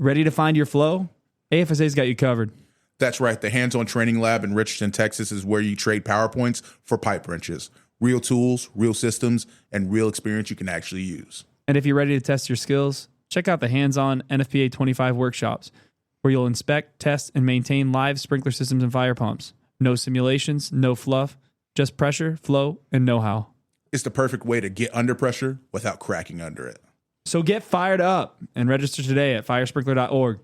Ready to find your flow? AFSA's got you covered. That's right. The hands-on training lab in Richardson, Texas is where you trade PowerPoints for pipe wrenches. Real tools, real systems, and real experience you can actually use. And if you're ready to test your skills, check out the hands-on NFPA 25 workshops, where you'll inspect, test, and maintain live sprinkler systems and fire pumps. No simulations, no fluff, just pressure, flow, and know-how. It's the perfect way to get under pressure without cracking under it. So get fired up and register today at firesprinkler.org.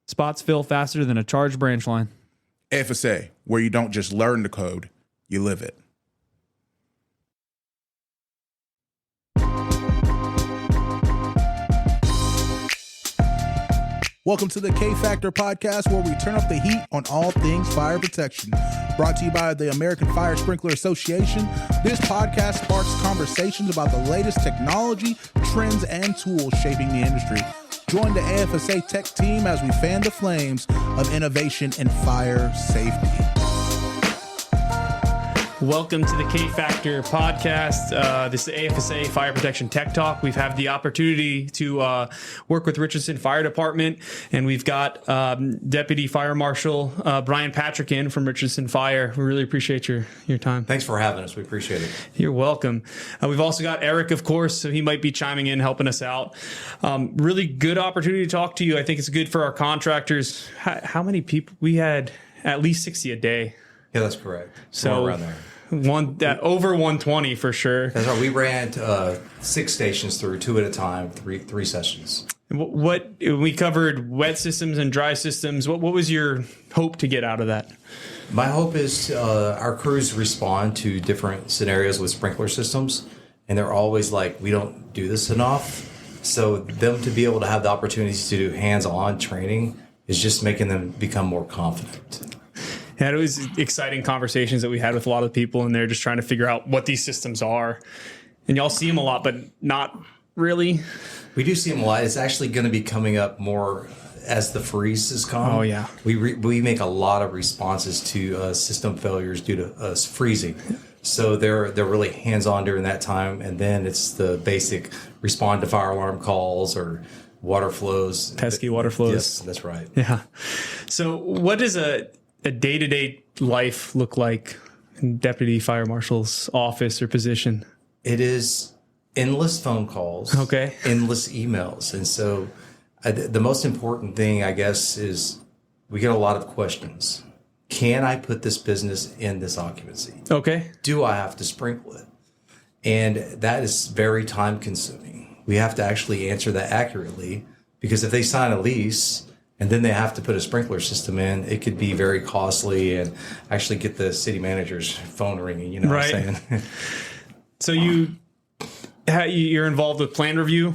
Spots fill faster than a charged branch line. AFSA, where you don't just learn the code, you live it. Welcome to the K-Factor podcast, where we turn up the heat on all things fire protection. Brought to you by the American Fire Sprinkler Association, this podcast sparks conversations about the latest technology, trends, and tools shaping the industry. Join the AFSA tech team as we fan the flames of innovation in fire safety. Welcome to the K-Factor podcast. This is AFSA Fire Protection Tech Talk. We've had the opportunity to work with Richardson Fire Department, and we've got Deputy Fire Marshal Bryan Patrick in from Richardson Fire. We really appreciate your time. Thanks for having us. We appreciate it. You're welcome. We've also got Eric, of course, so he might be chiming in, helping us out. Really good opportunity to talk to you. I think it's good for our contractors. How many people? We had at least 60 a day. Yeah, that's correct. So around there. Over 120 for sure. That's right. We ran 6 stations through 2 at a time, three sessions. What we covered wet systems and dry systems. What was your hope to get out of that? My hope is our crews respond to different scenarios with sprinkler systems, and they're always like, we don't do this enough. So them to be able to have the opportunities to do hands-on training is just making them become more confident. Yeah, it was exciting conversations that we had with a lot of people, and they're just trying to figure out what these systems are. And y'all see them a lot, but not really. We do see them a lot. It's actually going to be coming up more as the freezes come. Oh, yeah. We make a lot of responses to system failures due to us freezing. So they're really hands-on during that time, and then it's the basic respond to fire alarm calls or water flows. Pesky water flows. Yes, that's right. Yeah. So what does a day-to-day life look like in Deputy Fire Marshal's office or position? It is endless phone calls, okay, endless emails. And so the most important thing, I guess, is we get a lot of questions. Can I put this business in this occupancy? Okay. Do I have to sprinkle it? And that is very time consuming. We have to actually answer that accurately, because if they sign a lease and then they have to put a sprinkler system in, it could be very costly and actually get the city manager's phone ringing, you know right. what I'm saying? So you're involved with plan review,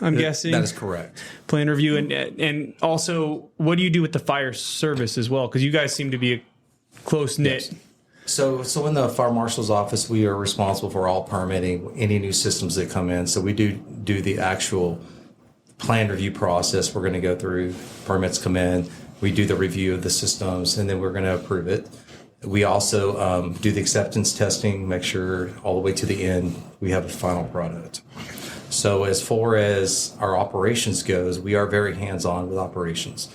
I'm guessing? That is correct. Plan review. And also, what do you do with the fire service as well? Because you guys seem to be a close-knit. Yes. So in the fire marshal's office, we are responsible for all permitting, any new systems that come in. So we do the actual plan review process. We're going to go through, permits come in, we do the review of the systems, and then we're going to approve it. We also do the acceptance testing, make sure all the way to the end we have a final product. So as far as our operations goes, we are very hands-on with operations.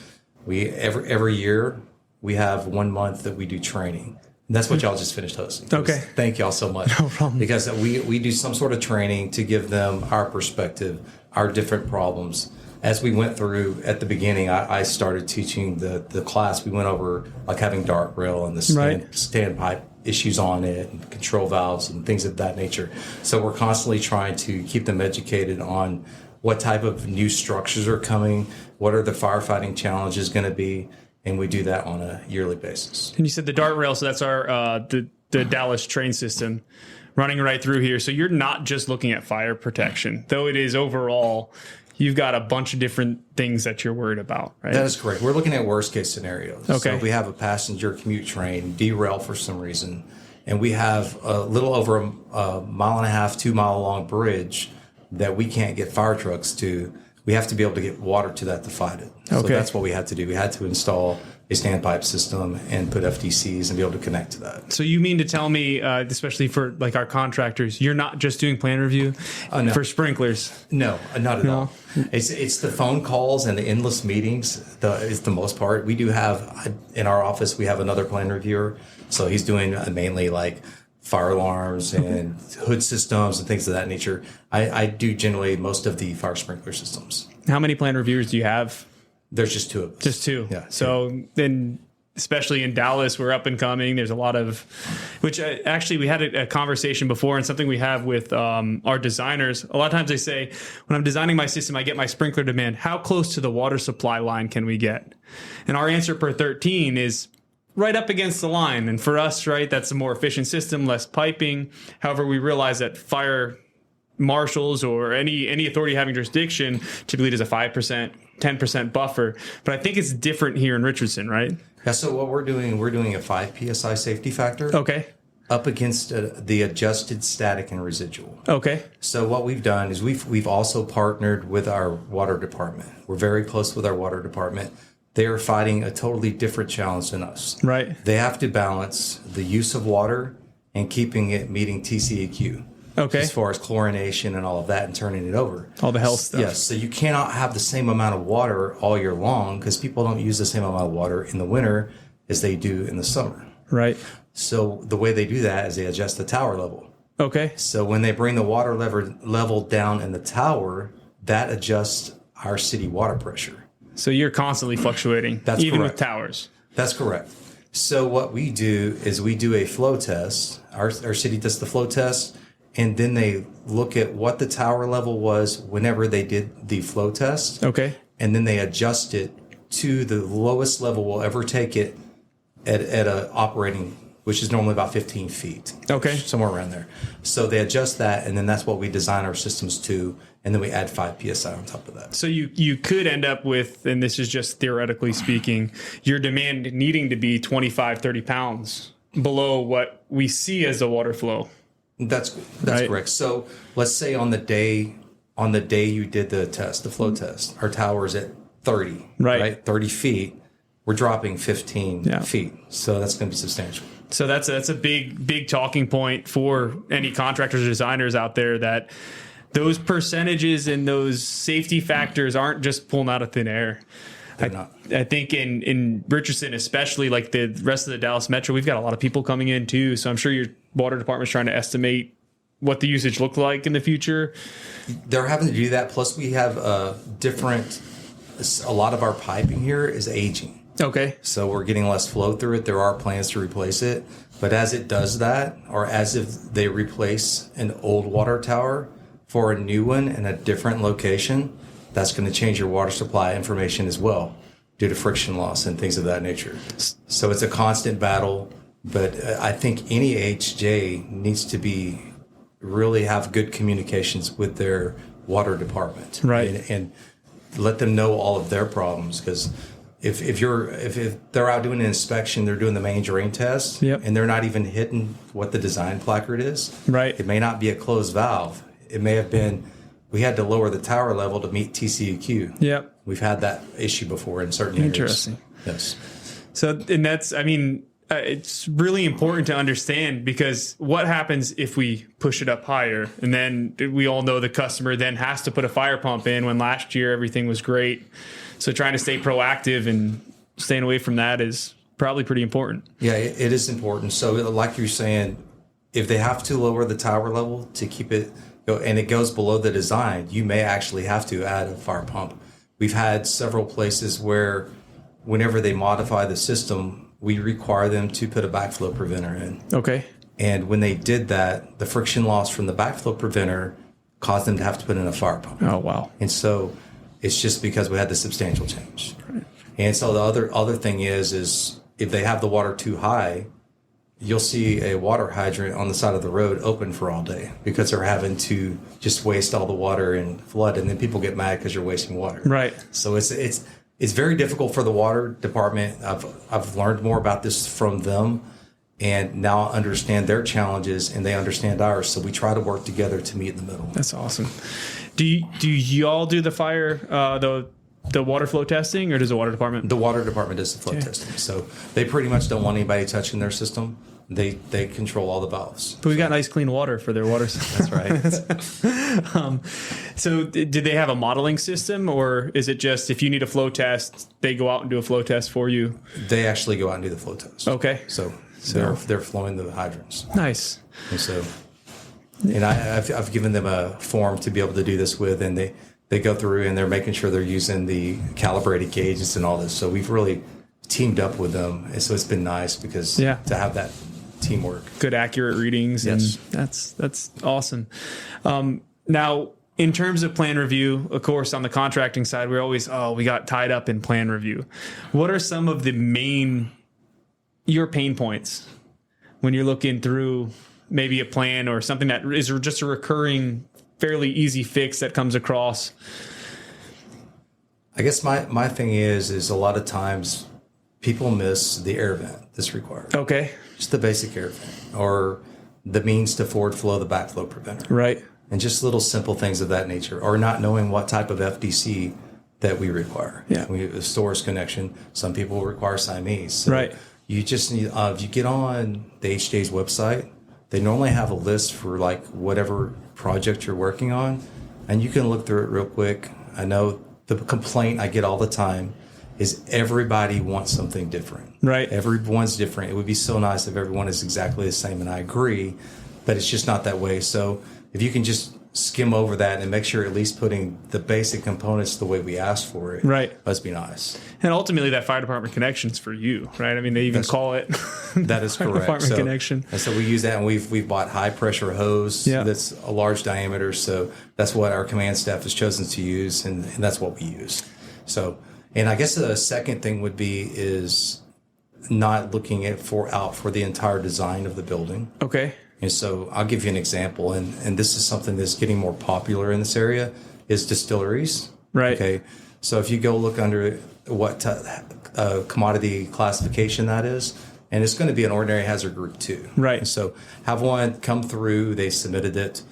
We every year we have 1 month that we do training. And that's what y'all just finished hosting. Okay. Thank y'all so much. No problem. Because we do some sort of training to give them our perspective, our different problems. As we went through at the beginning, I started teaching the class. We went over like having dart rail and the standpipe issues on it and control valves and things of that nature. So we're constantly trying to keep them educated on what type of new structures are coming, what are the firefighting challenges going to be, and we do that on a yearly basis. And you said the dart rail, so that's our the Dallas train system running right through here. So you're not just looking at fire protection, though it is overall. You've got a bunch of different things that you're worried about, right? That is correct. We're looking at worst case scenarios. Okay. So if we have a passenger commute train derail for some reason, and we have a little over a 1.5 mile, 2 mile long bridge that we can't get fire trucks to, we have to be able to get water to that to fight it. So Okay. that's what we had to do. We had to install standpipe system and put FDCs and be able to connect to that. So you mean to tell me, especially for like our contractors, you're not just doing plan review No. for sprinklers? No, not at all. It's the phone calls and the endless meetings is the most part. We do have, in our office, we have another plan reviewer. So he's doing mainly like fire alarms and hood systems and things of that nature. I do generally most of the fire sprinkler systems. How many plan reviewers do you have? There's just two of us. Just two. Yeah. So then, especially in Dallas, we're up and coming. There's a lot of, which actually we had a conversation before, and something we have with our designers. A lot of times they say, when I'm designing my system, I get my sprinkler demand. How close to the water supply line can we get? And our answer per 13 is right up against the line. And for us, right, that's a more efficient system, less piping. However, we realize that fire marshals or any authority having jurisdiction typically does a 5%, 10% buffer. But I think it's different here in Richardson, right? Yeah, so what we're doing a 5 PSI safety factor. Okay. Up against the adjusted static and residual. Okay. So what we've done is we've also partnered with our water department. We're very close with our water department. They are fighting a totally different challenge than us. Right. They have to balance the use of water and keeping it meeting TCEQ. Okay. As far as chlorination and all of that and turning it over. All the health stuff. Yes. So you cannot have the same amount of water all year long because people don't use the same amount of water in the winter as they do in the summer. Right. So the way they do that is they adjust the tower level. Okay. So when they bring the water level down in the tower, that adjusts our city water pressure. So you're constantly fluctuating, That's even correct. with towers. That's correct. So what we do is we do a flow test. Our city does the flow test, and then they look at what the tower level was whenever they did the flow test. Okay. And then they adjust it to the lowest level we'll ever take it at a operating, which is normally about 15 feet. Okay. Somewhere around there. So they adjust that, and then that's what we design our systems to, and then we add 5 PSI on top of that. So you could end up with, and this is just theoretically speaking, your demand needing to be 25, 30 pounds below what we see as the water flow. That's Right. correct. So let's say on the day you did the test, the flow test, our tower is at 30, Right. 30 feet. We're dropping 15 Yeah. feet. So that's going to be substantial. So that's a big talking point for any contractors or designers out there, that those percentages and those safety factors aren't just pulling out of thin air. They're not. I think in Richardson, especially like the rest of the Dallas metro, we've got a lot of people coming in too. So I'm sure your water department's trying to estimate what the usage looked like in the future. They're having to do that. Plus we have a lot of our piping here is aging. Okay. So we're getting less flow through it. There are plans to replace it. But as it does that, or as if they replace an old water tower for a new one in a different location, that's going to change your water supply information as well due to friction loss and things of that nature. So it's a constant battle. But I think any AHJ needs to really have good communications with their water department. Right. And let them know all of their problems, because if they're out doing an inspection, they're doing the main drain test, Yep. and they're not even hitting what the design placard is. Right. It may not be a closed valve. It may have been we had to lower the tower level to meet TCEQ. Yep. We've had that issue before in certain areas. Interesting. Yes. So, and that's, I mean, it's really important to understand, because what happens if we push it up higher, and then we all know the customer then has to put a fire pump in when last year everything was great. So trying to stay proactive and staying away from that is probably pretty important. Yeah, it is important. So like you're saying, if they have to lower the tower level to keep it, and it goes below the design, you may actually have to add a fire pump. We've had several places where whenever they modify the system, we require them to put a backflow preventer in. Okay. And when they did that, the friction loss from the backflow preventer caused them to have to put in a fire pump. Oh, wow. And so it's just because we had the substantial change. Right. And so the other thing is if they have the water too high, you'll see a water hydrant on the side of the road open for all day because they're having to just waste all the water and flood. And then people get mad because you're wasting water. Right. So it's very difficult for the water department. I've learned more about this from them, and now I understand their challenges and they understand ours. So we try to work together to meet in the middle. That's awesome. Do y'all do the fire, the the water flow testing, or does the water department? The water department does the flow testing. So they pretty much don't want anybody touching their system. They control all the valves. But we got nice clean water for their water system. That's right. So did they have a modeling system, or is it just if you need a flow test, they go out and do a flow test for you? They actually go out and do the flow test. Okay. So they're flowing the hydrants. Nice. And so, and I've given them a form to be able to do this with, and they go through and they're making sure they're using the calibrated gauges and all this. So we've really teamed up with them, and so it's been nice because to have that teamwork, good accurate readings. Yes. And that's awesome. Now, in terms of plan review, of course, on the contracting side, we're always, we got tied up in plan review. What are some of your pain points when you're looking through maybe a plan or something that is just a recurring, fairly easy fix that comes across? I guess my thing is a lot of times people miss the air vent that's required. Okay. Just the basic air vent, or the means to forward flow the backflow preventer. Right. And just little simple things of that nature, or not knowing what type of FDC that we require. Yeah. We have a stores connection. Some people require Siamese. So right. You just need, if you get on the AHJ's website, they normally have a list for like whatever project you're working on, and you can look through it real quick. I know the complaint I get all the time is everybody wants something different. Right. Everyone's different. It would be so nice if everyone is exactly the same, and I agree, but it's just not that way. So if you can just skim over that and make sure at least putting the basic components the way we asked for it, right, must be nice. And ultimately, that fire department connection is for you, right? I mean, they even call it that is fire correct. Department connection. And so we use that, and we've bought high pressure hose that's a large diameter. So that's what our command staff has chosen to use, and that's what we use. So, and I guess the second thing would be is not looking out for the entire design of the building. Okay. And so I'll give you an example, and this is something that's getting more popular in this area, is distilleries. Right. Okay. So if you go look under what commodity classification that is, and it's going to be an ordinary hazard group 2. Right. And so have one come through, they submitted it,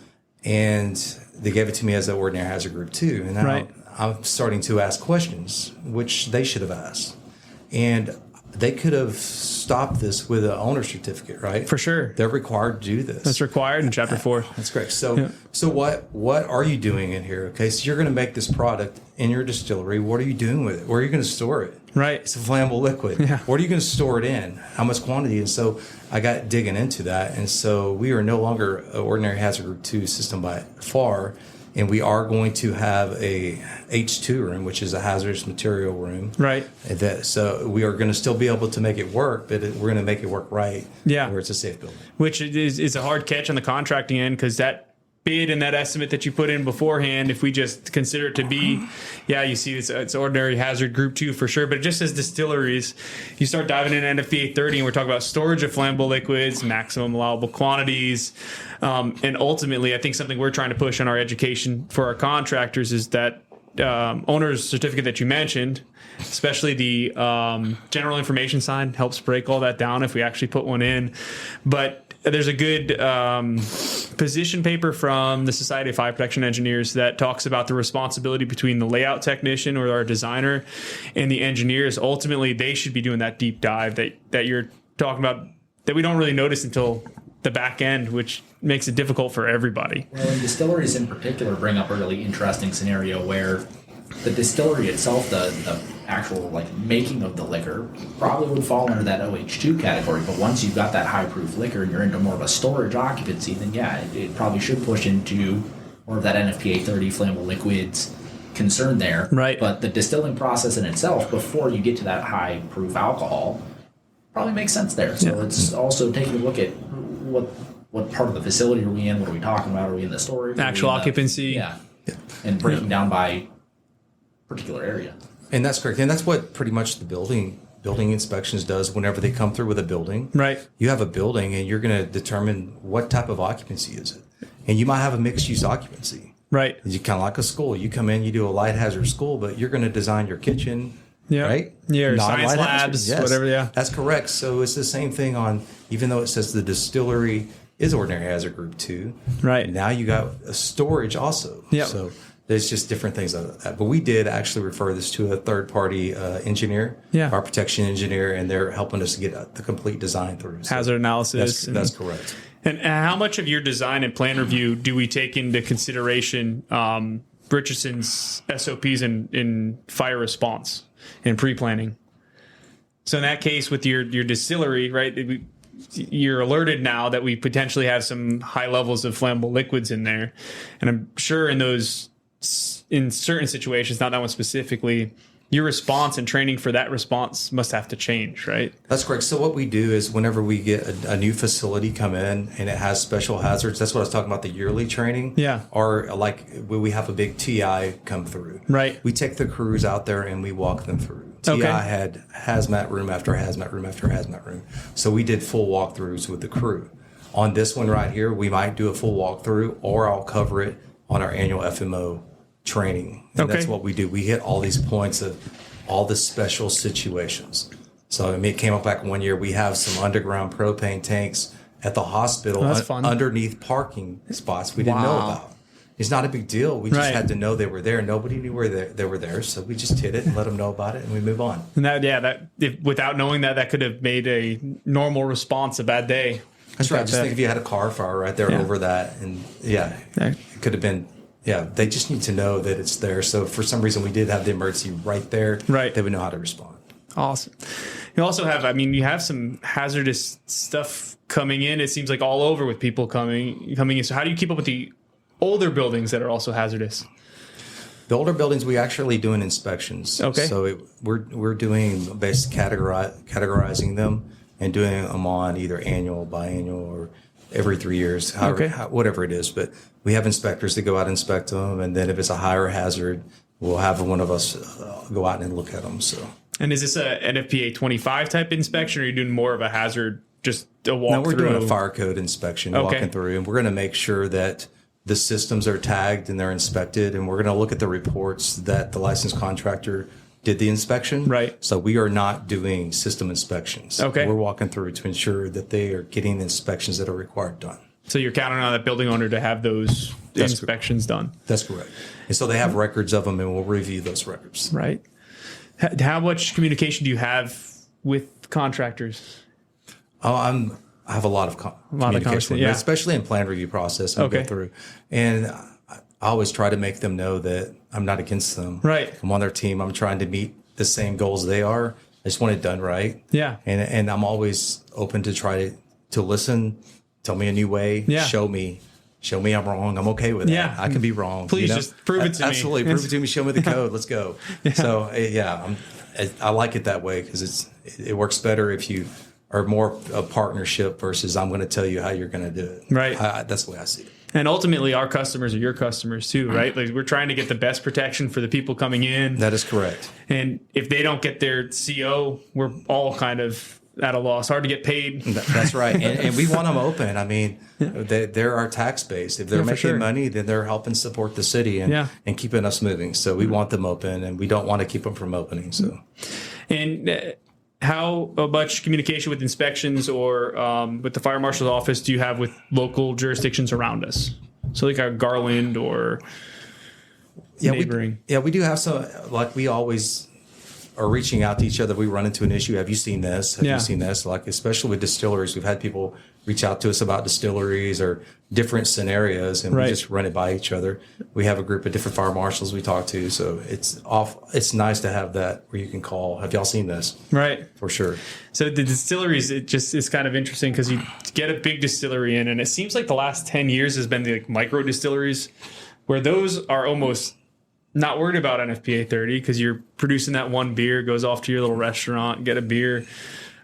and they gave it to me as an ordinary hazard group 2. And now I'm starting to ask questions, which they should have asked. And they could have stopped this with an owner certificate, right? For sure. They're required to do this. That's required in Chapter 4. That's correct. So what are you doing in here? Okay, so you're going to make this product in your distillery. What are you doing with it? Where are you going to store it? Right. It's a flammable liquid. Yeah. What are you going to store it in? How much quantity? And so I got digging into that. And so we are no longer an ordinary hazard group 2 system by far. And we are going to have a H2 room, which is a hazardous material room. Right. So we are going to still be able to make it work, but we're going to make it work right. Yeah. Where it's a safe building. Which is a hard catch on the contracting end, because that bid and that estimate that you put in beforehand, if we just consider it to be, you see it's ordinary hazard group 2 for sure, but it just says distilleries. You start diving into NFPA 30 and we're talking about storage of flammable liquids, maximum allowable quantities. And ultimately, I think something we're trying to push on our education for our contractors is that owner's certificate that you mentioned, especially the general information sign, helps break all that down if we actually put one in. But there's a good position paper from the Society of Fire Protection Engineers that talks about the responsibility between the layout technician or our designer and the engineers. Ultimately, they should be doing that deep dive that you're talking about, that we don't really notice until the back end, which makes it difficult for everybody. Well, and distilleries in particular bring up a really interesting scenario where the distillery itself, the actual making of the liquor, probably would fall under that OH2 category. But once you've got that high proof liquor and you're into more of a storage occupancy, then it probably should push into more of that NFPA 30 flammable liquids concern there. Right. But the distilling process in itself, before you get to that high proof alcohol, probably makes sense there. So it's also taking a look at what part of the facility are we in? What are we talking about? Are we in the storage? Actual occupancy. And breaking down by particular area. And that's correct. And that's what pretty much the building inspections does whenever they come through with a building. Right. You have a building and you're going to determine what type of occupancy is it. And you might have a mixed use occupancy. Right. You kind of like a school. You come in, you do a light hazard school, but you're going to design your kitchen. Yeah. Right? Yeah, or Non-light science labs, hazard. Yes. whatever, yeah. That's correct. So it's the same thing on, even though it says the distillery is ordinary hazard group 2. Right. Now you got a storage also. Yep. So there's just different things like that. But we did actually refer this to a third-party engineer, fire protection engineer, and they're helping us to get the complete design through. So hazard analysis. That's correct. And how much of your design and plan review do we take into consideration Richardson's SOPs in fire response and pre-planning? So in that case, with your distillery, right, you're alerted now that we potentially have some high levels of flammable liquids in there. And I'm sure in certain situations, not that one specifically, your response and training for that response must have to change, right? That's correct. So what we do is whenever we get a new facility come in and it has special hazards, that's what I was talking about, the yearly training. Yeah. Or like we have a big TI come through. Right. We take the crews out there and we walk them through. TI had hazmat room after hazmat room after hazmat room. So we did full walkthroughs with the crew. On this one right here, we might do a full walkthrough, or I'll cover it on our annual FMO training. And that's what we do. We hit all these points of all the special situations. So it came up back one year, we have some underground propane tanks at the hospital underneath parking spots we didn't know about. It's not a big deal. We just had to know they were there. Nobody knew they were there, so we just hit it and let them know about it, and we move on. And without knowing that could have made a normal response a bad day. That's right. Just think if you had a car fire right there over that, and it could have been. Yeah, they just need to know that it's there. So if for some reason we did have the emergency right there, they would know how to respond. Awesome. You also have, you have some hazardous stuff coming in. It seems like all over with people coming in. So how do you keep up with the older buildings that are also hazardous? The older buildings, we actually doing inspections. Okay. So we're doing categorizing them and doing them on either annual, biannual, or every 3 years, whatever it is. But we have inspectors that go out and inspect them, and then if it's a higher hazard, we'll have one of us go out and look at them. So. And is this a NFPA 25 type inspection, or are you doing more of a hazard, just a walk No, we're doing a fire code inspection, walking through, and we're going to make sure that the systems are tagged and they're inspected, and we're going to look at the reports that the licensed contractor did the inspection. Right. So we are not doing system inspections. Okay. We're walking through to ensure that they are getting the inspections that are required done. So you're counting on that building owner to have those inspections done. That's correct. And so they have records of them, and we'll review those records. Right. How much communication do you have with contractors? I have a lot of communication, especially in plan review process. We go through, and I always try to make them know that I'm not against them. Right. I'm on their team. I'm trying to meet the same goals they are. I just want it done right. Yeah. And I'm always open to try to listen. Tell me a new way. Yeah. Show me I'm wrong. I'm okay with that. I can be wrong. Please just prove it to me. Absolutely. Prove it to me. Show me the code. Let's go. So I like it that way because it works better if you are more a partnership versus I'm going to tell you how you're going to do it. Right. That's the way I see it. And ultimately, our customers are your customers too, right? Like we're trying to get the best protection for the people coming in. That is correct. And if they don't get their CO, we're all kind of at a loss. Hard to get paid. That's right. And we want them open. I mean, they're our tax base. If they're making money, then they're helping support the city and keeping us moving. So we want them open, and we don't want to keep them from opening. So, and how much communication with inspections or with the fire marshal's office do you have with local jurisdictions around us? So like our Garland or neighboring. We do have some, like we always are reaching out to each other. We run into an issue. Have you seen this? Have you seen this? Like, especially with distilleries, we've had people reach out to us about distilleries or different scenarios, and we just run it by each other. We have a group of different fire marshals we talk to. So it's nice to have that where you can call. Have y'all seen this? Right. For sure. So the distilleries, it just is kind of interesting because you get a big distillery in, and it seems like the last 10 years has been the micro distilleries where those are almost not worried about NFPA 30 because you're producing that one beer, goes off to your little restaurant, get a beer.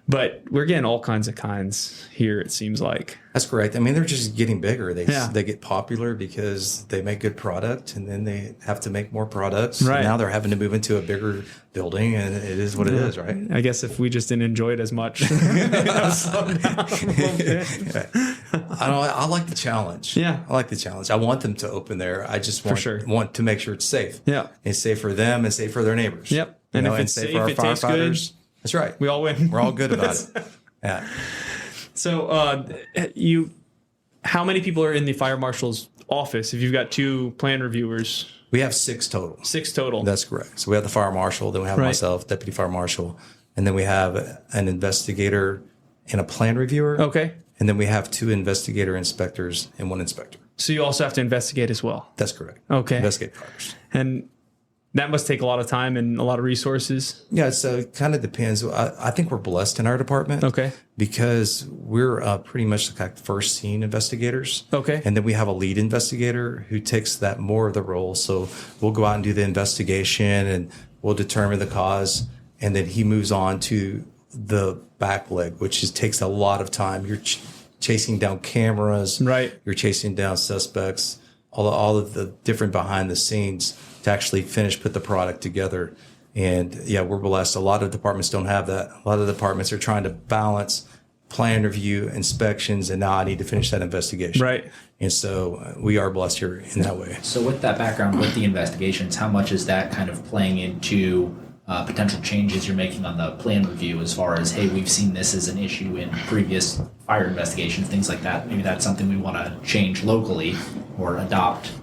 But we're getting all kinds here, it seems like. That's correct. I mean, they're just getting bigger. They get popular because they make good product, and then they have to make more products. Right. And now they're having to move into a bigger building, and it is what it is, right? I guess if we just didn't enjoy it as much. I like the challenge. Yeah. I like the challenge. I want them to open there. I just want to make sure it's safe. Yeah. It's safe for them and safe for their neighbors. Yep. And if it's safe for our firefighters. That's right. We all win. We're all good about it. Yeah. So, how many people are in the fire marshal's office if you've got 2 plan reviewers? We have 6 total. 6 total. That's correct. So we have the fire marshal, then we have Right. myself, deputy fire marshal, and then we have an investigator and a plan reviewer. Okay. And then we have 2 investigator inspectors and 1 inspector. So you also have to investigate as well. That's correct. Okay. Investigate fires. And that must take a lot of time and a lot of resources. Yeah, so it kind of depends. I think we're blessed in our department. Okay. Because we're pretty much like first scene investigators. Okay. And then we have a lead investigator who takes that more of the role. So we'll go out and do the investigation and we'll determine the cause. And then he moves on to the back leg, which takes a lot of time. You're chasing down cameras. Right. You're chasing down suspects, all of the different behind the scenes to actually put the product together. And yeah, we're blessed. A lot of departments don't have that. A lot of departments are trying to balance plan review, inspections, and now I need to finish that investigation. Right. And so we are blessed here in that way. So with that background, with the investigations, how much is that kind of playing into potential changes you're making on the plan review as far as, hey, we've seen this as an issue in previous fire investigations, things like that. Maybe that's something we want to change locally or adopt,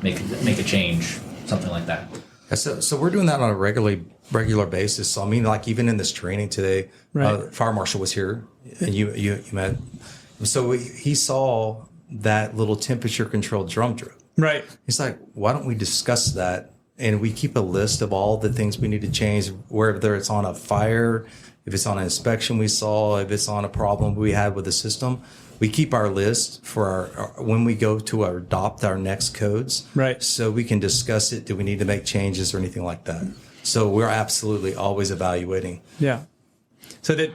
make a change, something like that. So we're doing that on a regular basis. So I mean, like even in this training today, Right. Fire Marshal was here, and you met. So he saw that little temperature controlled drum drip. Right. He's like, why don't we discuss that? And we keep a list of all the things we need to change, whether it's on a fire, if it's on an inspection we saw, if it's on a problem we had with the system. We keep our list for our when we go to adopt our next codes. Right. So we can discuss it. Do we need to make changes or anything like that? So we're absolutely always evaluating. Yeah. So that,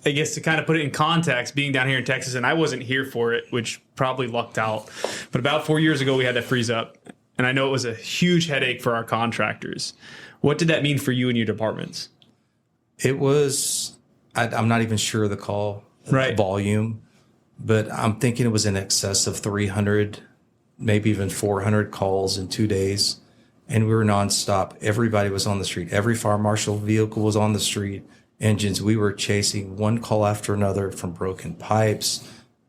I guess to kind of put it in context, being down here in Texas, and I wasn't here for it, which probably lucked out. But about 4 years ago, we had that freeze up. And I know it was a huge headache for our contractors. What did that mean for you and your departments? It was, I'm not even sure of the call Right. volume, but I'm thinking it was in excess of 300, maybe even 400 calls in 2 days. And we were nonstop. Everybody was on the street. Every fire marshal vehicle was on the street. Engines, we were chasing one call after another from broken pipes.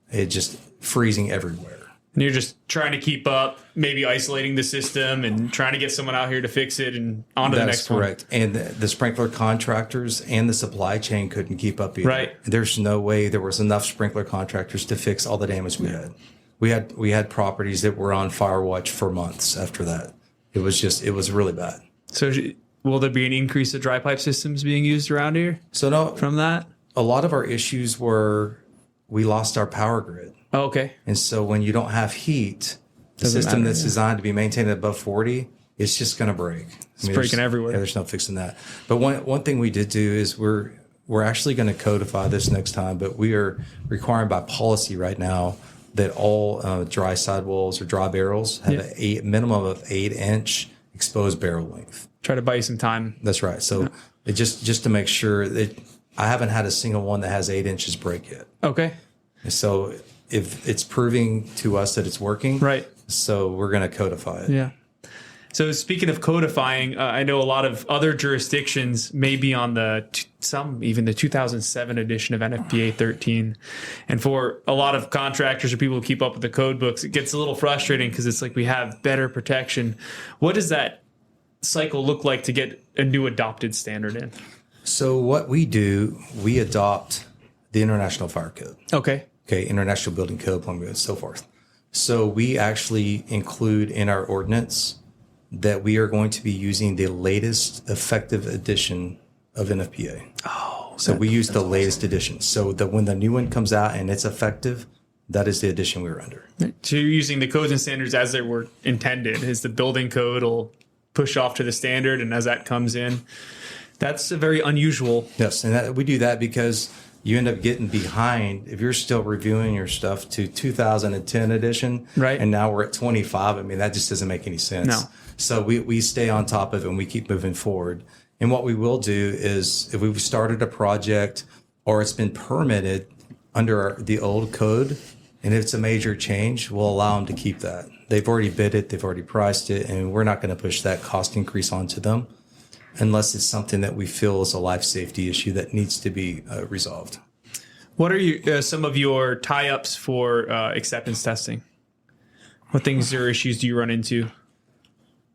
It just freezing everywhere. And you're just trying to keep up, maybe isolating the system and trying to get someone out here to fix it and on to the next one. That's correct. And the sprinkler contractors and the supply chain couldn't keep up either. Right. There's no way there was enough sprinkler contractors to fix all the damage we had. We had properties that were on fire watch for months after that. It was really bad. So will there be an increase of dry pipe systems being used around here So no, from that? a lot of our issues were we lost our power grid. Oh, okay. And so when you don't have heat, the Doesn't system matter, that's yeah. designed to be maintained at above 40, it's just going to break. It's breaking everywhere. Yeah, there's no fixing that. But one thing we did do is we're actually going to codify this next time, but we are requiring by policy right now that all dry sidewalls or dry barrels have a minimum of 8-inch exposed barrel length. Try to buy you some time. That's right. So it just to make sure that I haven't had a single one that has 8 inches break yet. Okay. So if it's proving to us that it's working, Right. So we're going to codify it. Yeah. So speaking of codifying, I know a lot of other jurisdictions may be on even the 2007 edition of NFPA 13. And for a lot of contractors or people who keep up with the code books, it gets a little frustrating because it's like we have better protection. What does that cycle look like to get a new adopted standard in? So what we do, we adopt the International Fire Code. Okay. Okay, International Building Code, plumbing code, so forth. So we actually include in our ordinance that we are going to be using the latest effective edition of NFPA. Oh, So we use the latest edition. So that when the new one comes out and it's effective, that is the edition we're under. So you're using the codes and standards as they were intended. Is the building code will push off to the standard, and as that comes in, that's a very unusual. Yes, and we do that because you end up getting behind if you're still reviewing your stuff to 2010 edition, Right. And now we're at 25. I mean, that just doesn't make any sense. No. So we stay on top of it and we keep moving forward. And what we will do is if we've started a project or it's been permitted under the old code, and if it's a major change, we'll allow them to keep that. They've already bid it, they've already priced it, and we're not going to push that cost increase onto them unless it's something that we feel is a life safety issue that needs to be resolved. What are some of your tie-ups for acceptance testing? What things or issues do you run into?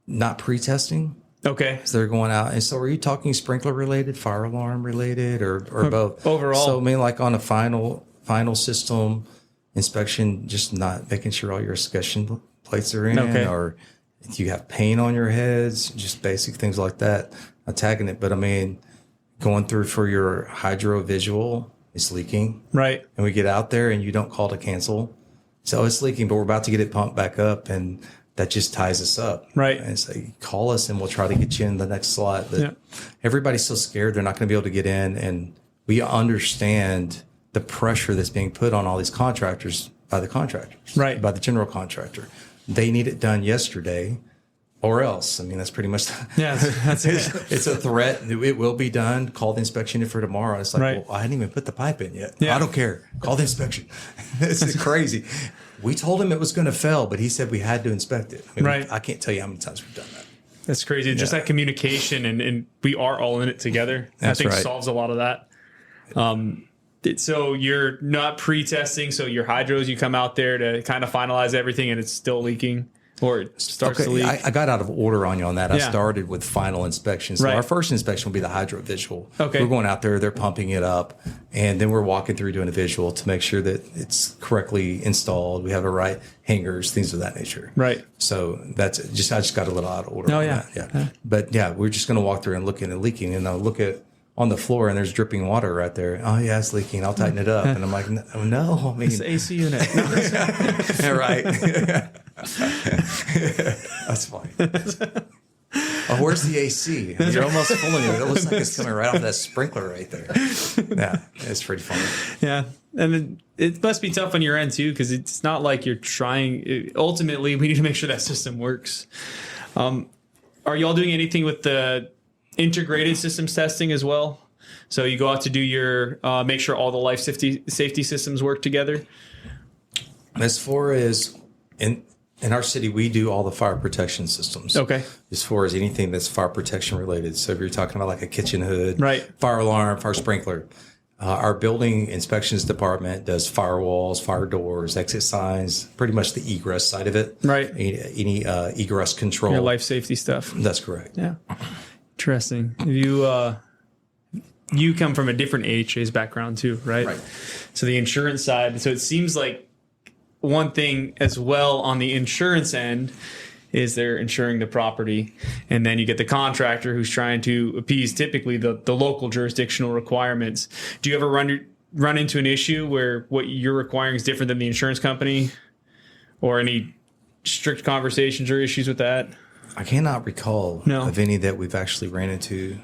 Not pre-testing. Okay. So they're going out. And so are you talking sprinkler related, fire alarm related, or both? Overall. So I mean, like on a final system inspection, just not making sure all your inspection plates are in, Okay. or if you have paint on your heads, just basic things like that, attacking it. But I mean, going through for your hydro visual, it's leaking. Right. And we get out there and you don't call to cancel. So it's leaking, but we're about to get it pumped back up, and that just ties us up. Right. And it's like, call us and we'll try to get you in the next slot. But everybody's so scared they're not going to be able to get in. And we understand the pressure that's being put on all these contractors by the contractors, Right. by the general contractor. They need it done yesterday or else. I mean, that's pretty much, Yeah, that's it. it's a threat. It will be done. Call the inspection in for tomorrow. And it's like, Right. well, I hadn't even put the pipe in yet. Yeah. I don't care. Call the inspection. It's crazy. We told him it was going to fail, but he said we had to inspect it. I mean, Right. I can't tell you how many times we've done that. That's crazy. Just that communication and we are all in it together. That's I think right. solves a lot of that. So you're not pre-testing. So your hydros, you come out there to kind of finalize everything and it's still leaking or it starts to leak. I got out of order on you on that. I Yeah. started with final inspection. So Right. our first inspection will be the hydro visual. Okay. We're going out there, they're pumping it up, and then we're walking through doing a visual to make sure that it's correctly installed. We have the right hangers, things of that nature. Right. So that's just, I just got a little out of order. Oh, on yeah. that. Yeah. But yeah, we're just going to walk through and look at it leaking, and I'll look at on the floor and there's dripping water right there. Oh yeah, it's leaking. I'll tighten it up. And I'm like, no, I mean, It's the AC unit. No. yeah, right. That's funny. Oh, where's the AC? I mean, you're almost fooling me. It looks like it's coming right off that sprinkler right there. Yeah, it's pretty funny. Yeah. And then it must be tough on your end too, because it's not like you're trying. Ultimately, we need to make sure that system works. Are y'all doing anything with the integrated systems testing as well? So you go out to do your make sure all the life safety systems work together. As far as in our city, we do all the fire protection systems. Okay. As far as anything that's fire protection related. So if you're talking about like a kitchen hood, Right. fire alarm, fire sprinkler, our building inspections department does firewalls, fire doors, exit signs, pretty much the egress side of it. Right. Any egress control. Your life safety stuff. That's correct. Yeah. Interesting. You come from a different AHJs background too, right? Right. So the insurance side. So it seems like one thing as well on the insurance end is they're insuring the property, and then you get the contractor who's trying to appease typically the local jurisdictional requirements. Do you ever run into an issue where what you're requiring is different than the insurance company, or any strict conversations or issues with that? I cannot recall of any that we've actually ran into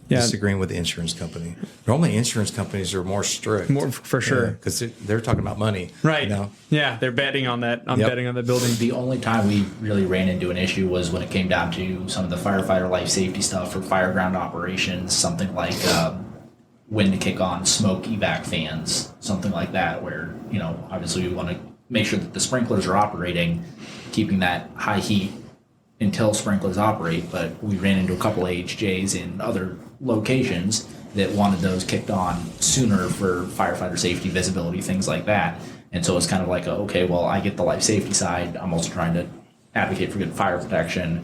disagreeing with the insurance company. Normally, insurance companies are more strict. More for sure. Because they're talking about money. Right. You know? Yeah, they're betting on that. I'm betting on the building. The only time we really ran into an issue was when it came down to some of the firefighter life safety stuff for fire ground operations, something like when to kick on smoke evac fans, something like that, where, obviously we want to make sure that the sprinklers are operating, keeping that high heat until sprinklers operate. But we ran into a couple AHJs in other locations that wanted those kicked on sooner for firefighter safety, visibility, things like that. And so it's kind of like, okay, well, I get the life safety side. I'm also trying to advocate for good fire protection.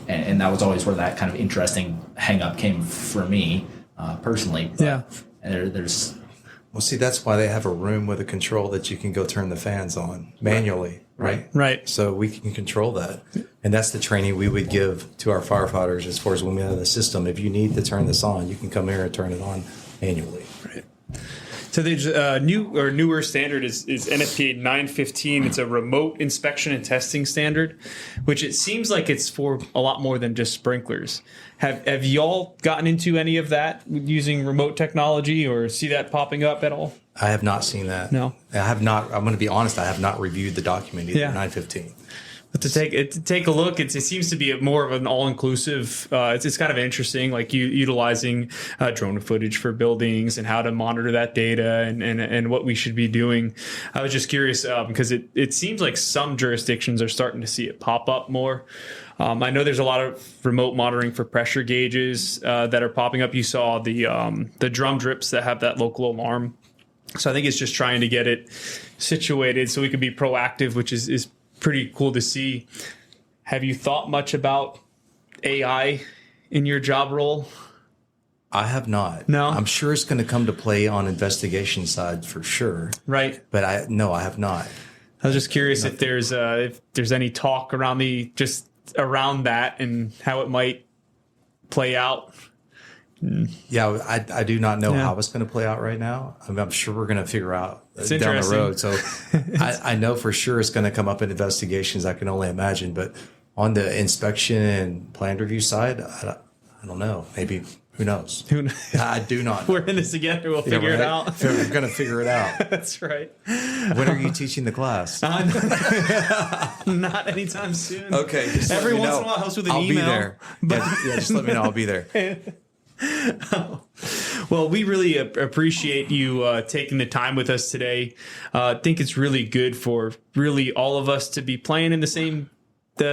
And that was always where that kind of interesting hang up came for me personally. But Yeah. There's... Well, see, that's why they have a room with a control that you can go turn the fans on manually, right? Right. So we can control that. And that's the training we would give to our firefighters as far as when we have the system. If you need to turn this on, you can come here and turn it on manually. Right. So the newer standard is NFPA 915. It's a remote inspection and testing standard, which it seems like it's for a lot more than just sprinklers. Have y'all gotten into any of that using remote technology or see that popping up at all? I have not seen that. No. I have not. I'm going to be honest. I have not reviewed the document either. Yeah. 915. But to take a look, it seems to be more of an all-inclusive. It's kind of interesting, like utilizing drone footage for buildings and how to monitor that data and what we should be doing. I was just curious because it seems like some jurisdictions are starting to see it pop up more. I know there's a lot of remote monitoring for pressure gauges that are popping up. You saw the drum drips that have that local alarm. So I think it's just trying to get it situated so we can be proactive, which is pretty cool to see. Have you thought much about AI in your job role? I have not. No? I'm sure it's going to come to play on investigation side for sure. Right. But I have not. I was just curious if there's any talk around that and how it might play out. Yeah, I do not know how it's going to play out right now. I'm sure we're going to figure out down the road. So I know for sure it's going to come up in investigations. I can only imagine. But on the inspection and plan review side, I don't know. Maybe. Who knows? I do not know. We're in this together. We'll figure it out. We're going to figure it out. That's right. When are you teaching the class? Not anytime soon. Okay. Every once in a while, helps with an email. I'll be there. But yeah, just let me know. I'll be there. Well, we really appreciate you taking the time with us today. I think it's really good for really all of us to be playing in the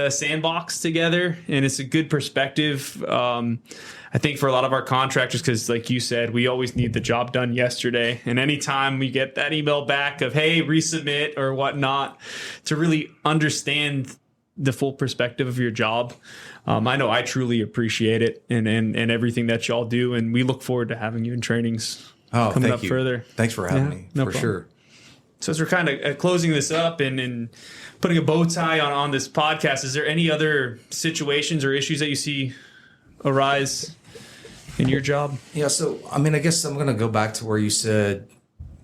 sandbox together, and it's a good perspective. I think for a lot of our contractors, because like you said, we always need the job done yesterday. And anytime we get that email back of, hey, resubmit or whatnot, to really understand the full perspective of your job. I know I truly appreciate it and everything that y'all do. And we look forward to having you in trainings coming up further. Thanks for having me, no for problem. sure. So as we're kind of closing this up and putting a bow tie on this podcast, is there any other situations or issues that you see arise in your job? Yeah, so, I mean, I guess I'm going to go back to where you said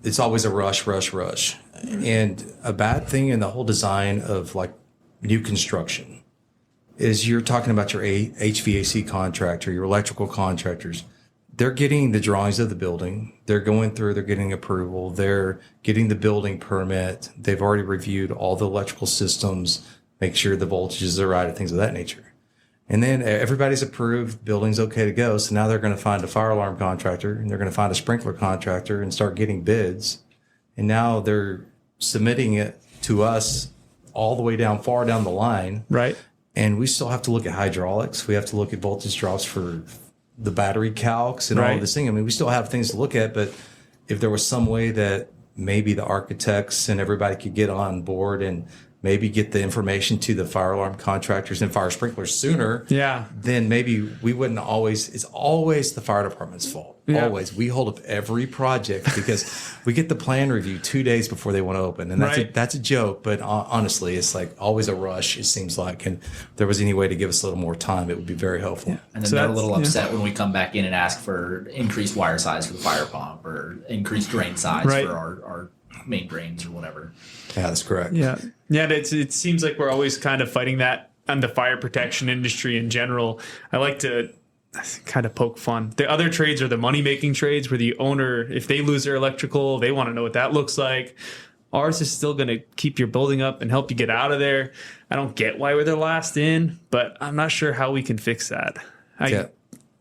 it's always a rush. And a bad thing in the whole design of like new construction is you're talking about your HVAC contractor, your electrical contractors. They're getting the drawings of the building. They're going through, they're getting approval. They're getting the building permit. They've already reviewed all the electrical systems, make sure the voltages are right and things of that nature. And then everybody's approved, building's okay to go. So now they're going to find a fire alarm contractor and they're going to find a sprinkler contractor and start getting bids. And now they're submitting it to us all the way down, far down the line. Right. And we still have to look at hydraulics. We have to look at voltage drops for the battery calcs and all of this thing. I mean, we still have things to look at, but if there was some way that maybe the architects and everybody could get on board and maybe get the information to the fire alarm contractors and fire sprinklers sooner, then maybe we wouldn't it's always the fire department's fault. Yeah. Always. We hold up every project because we get the plan review 2 days before they want to open. And that's a joke, but honestly, it's like always a rush, it seems like. And if there was any way to give us a little more time, it would be very helpful. Yeah. And then they're a little upset when we come back in and ask for increased wire size for the fire pump or increased drain size for our main drains or whatever. Yeah, that's correct. Yeah. It seems like we're always kind of fighting that on the fire protection industry in general. I like to kind of poke fun. The other trades are the money-making trades where the owner, if they lose their electrical, they want to know what that looks like. Ours is still going to keep your building up and help you get out of there. I don't get why we're the last in, but I'm not sure how we can fix that. I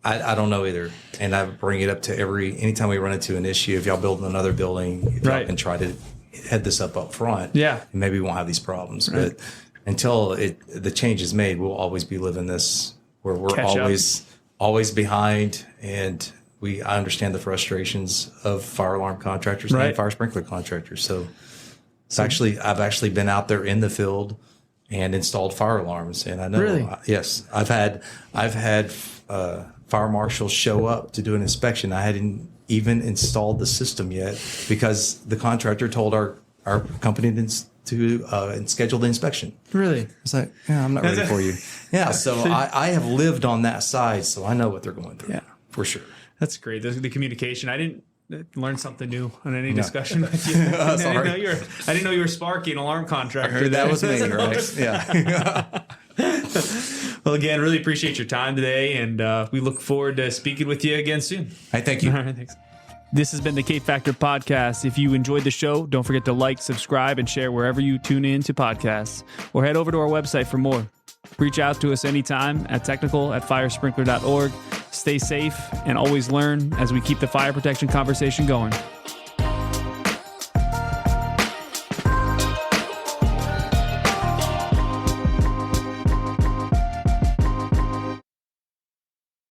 don't know either. And I bring it up to anytime we run into an issue, if y'all build another building, if y'all can try to head this up front, and maybe we won't have these problems. But until the change is made, we'll always be living this where we're always behind. And I understand the frustrations of fire alarm contractors and fire sprinkler contractors. So I've actually been out there in the field and installed fire alarms. And I know, yes, I've had fire marshals show up to do an inspection. I hadn't even installed the system yet because the contractor told our company to schedule the inspection. Really? It's like, I'm not ready for you. Yeah, so I have lived on that side, so I know what they're going through. Yeah, for sure. That's great. The communication. I didn't learn something new on any discussion with you. I didn't know you were Sparky, an alarm contractor. That was me, right? Yeah. Well, again, really appreciate your time today, and we look forward to speaking with you again soon. Hey, thank you. All right, thanks. This has been the K Factor Podcast. If you enjoyed the show, don't forget to like, subscribe, and share wherever you tune in to podcasts, or head over to our website for more. Reach out to us anytime at technical@firesprinkler.org. Stay safe and always learn as we keep the fire protection conversation going.